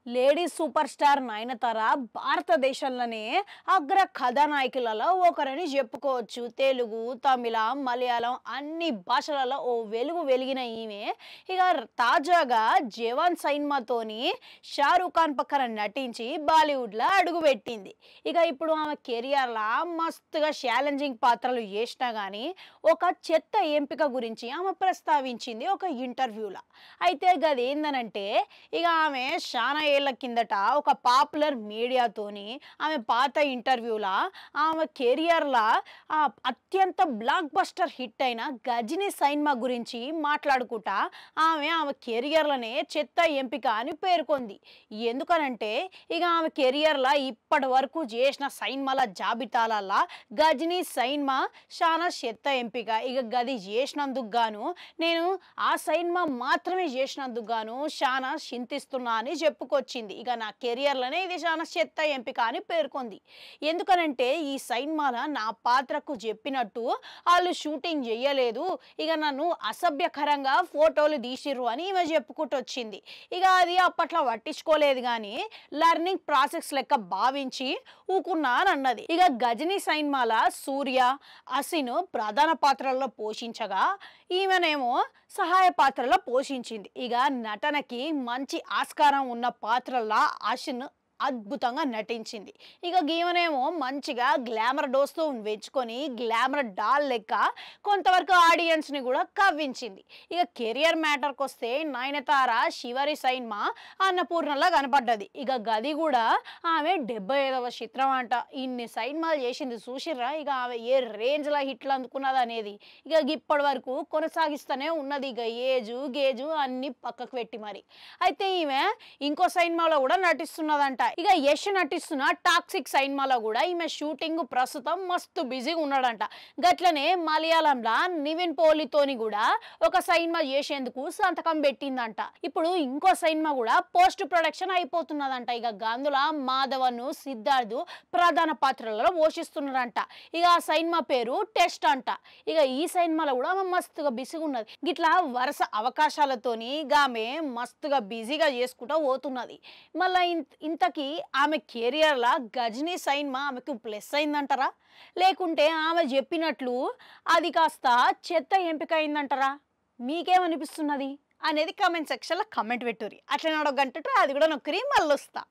Lady super star Nayanthara భారతదేశంలోనే అగ్ర కథానాయకులలో ఒకరని చెప్పుకోవచ్చు. తెలుగు, తమిళ, మలయాళం అన్ని భాషలలో ఓ వెలుగు వెలిగిన ఈమె ఇక తాజాగా జవాన్ సినిమాతోని షారూక్ ఖాన్ పక్కన నటించి బాలీవుడ్లో అడుగుపెట్టింది. ఇక ఇప్పుడు ఆమె కెరియర్లో మస్తుగా ఛాలెంజింగ్ పాత్రలు చేసినా కానీ ఒక చెత్త ఎంపిక గురించి ఆమె ప్రస్తావించింది ఒక ఇంటర్వ్యూలో. అయితే గది ఏందనంటే ఇక ఆమె చాలా ఏళ్ల కిందట ఒక పాపులర్ మీడియాతోని ఆమె పాత ఇంటర్వ్యూలా ఆమె కెరియర్లా అత్యంత బ్లాక్ బస్టర్ హిట్ అయిన గజినీ సినిమా గురించి మాట్లాడుకుంటా ఆమె కెరియర్లోనే చెత్త ఎంపిక అని పేర్కొంది. ఎందుకనంటే ఇక ఆమె కెరియర్లో ఇప్పటి వరకు చేసిన సినిమాల జాబితాలల్లా గజినీ సినిమా చాలా చెత్త ఎంపిక. ఇక గది చేసినందుకు గాను నేను ఆ సినిమా మాత్రమే చేసినందుకు గాను చాలా చింతిస్తున్నా అని చెప్పుకొచ్చింది. ఇక నా కెరియర్లోనే ఇది చాలా చెత్త ఎంపిక అని పేర్కొంది. ఎందుకనంటే ఈ సినిమాలో నా పాత్రకు చెప్పినట్టు వాళ్ళు షూటింగ్ చేయలేదు, ఇక నన్ను అసభ్యకరంగా ఫోటోలు తీసిర్రు అని ఈమె చెప్పుకుంటూ వచ్చింది. ఇక అది అప్పట్లో పట్టించుకోలేదు కానీ లర్నింగ్ ప్రాసెస్ లెక్క భావించి ఊకున్నా అని అన్నది. ఇక గజినీ సినిమాల సూర్య, అసిన్ ప్రధాన పాత్రల్లో పోషించగా ఈమెనేమో సహాయ పాత్రలో పోషించింది. ఇక నటనకి మంచి ఆస్కారం ఉన్న పాత్రల్లో అసిన్ అద్భుతంగా నటించింది. ఇక గీవనేమో మంచిగా గ్లామర్ డోస్తో వెచ్చుకొని గ్లామర్ డాల్ లెక్క కొంతవరకు ఆడియన్స్ని కూడా కవ్వించింది. ఇక కెరియర్ మ్యాటర్కి వస్తే నయనతార శివరి సినిమా అన్నపూర్ణలా కనపడ్డది. ఇక గది కూడా ఆమె 75వ చిత్రం అంట. ఇన్ని సినిమాలు చేసింది చూసిర్రా. ఇక ఆమె ఏ రేంజ్లో హిట్లు అందుకున్నది అనేది ఇక ఇప్పటి వరకు కొనసాగిస్తూనే ఉన్నది. ఇక గేజు అన్ని పక్కకు పెట్టి మరి. అయితే ఈమె ఇంకో సినిమాలో కూడా నటిస్తున్నదంట. ఇక యష్ నటిస్తున్న టాక్సిక్ సినిమాలో కూడా ఈమె షూటింగ్ ప్రస్తుతం మస్తు బిజీగా ఉన్నాడంట. గట్లనే మలయాళంలో నివిన్ పోలితోని కూడా ఒక సినిమా చేసేందుకు సంతకం పెట్టిందంట. ఇప్పుడు ఇంకో సినిమా కూడా పోస్ట్ ప్రొడక్షన్ అయిపోతున్నదంట. ఇక గందుల మాధవన్, సిద్ధార్థ్ ప్రధాన పాత్రలలో పోషిస్తున్నారంట. ఇక ఆ సినిమా పేరు టెస్ట్ అంట. ఇక ఈ సినిమాలో కూడా ఆమె మస్తుగా బిజీగా ఉన్నది. గిట్లా వరుస అవకాశాలతోని ఆమె మస్తుగా బిజీగా చేసుకుంటూ పోతున్నది. మళ్ళీ ఇంతకీ ఆమె కెరియర్లో గజినీ సినిమా ఆమెకు ప్లస్ అయిందంటారా, లేకుంటే ఆమె చెప్పినట్లు అది కాస్త చెత్త ఎంపిక అయిందంటారా? మీకేమనిపిస్తున్నది అనేది కామెంట్ సెక్షన్లో కామెంట్ పెట్టుర్రి. అట్లా నొక్క గంట అది కూడా నొక్కరి మళ్ళీ వస్తా.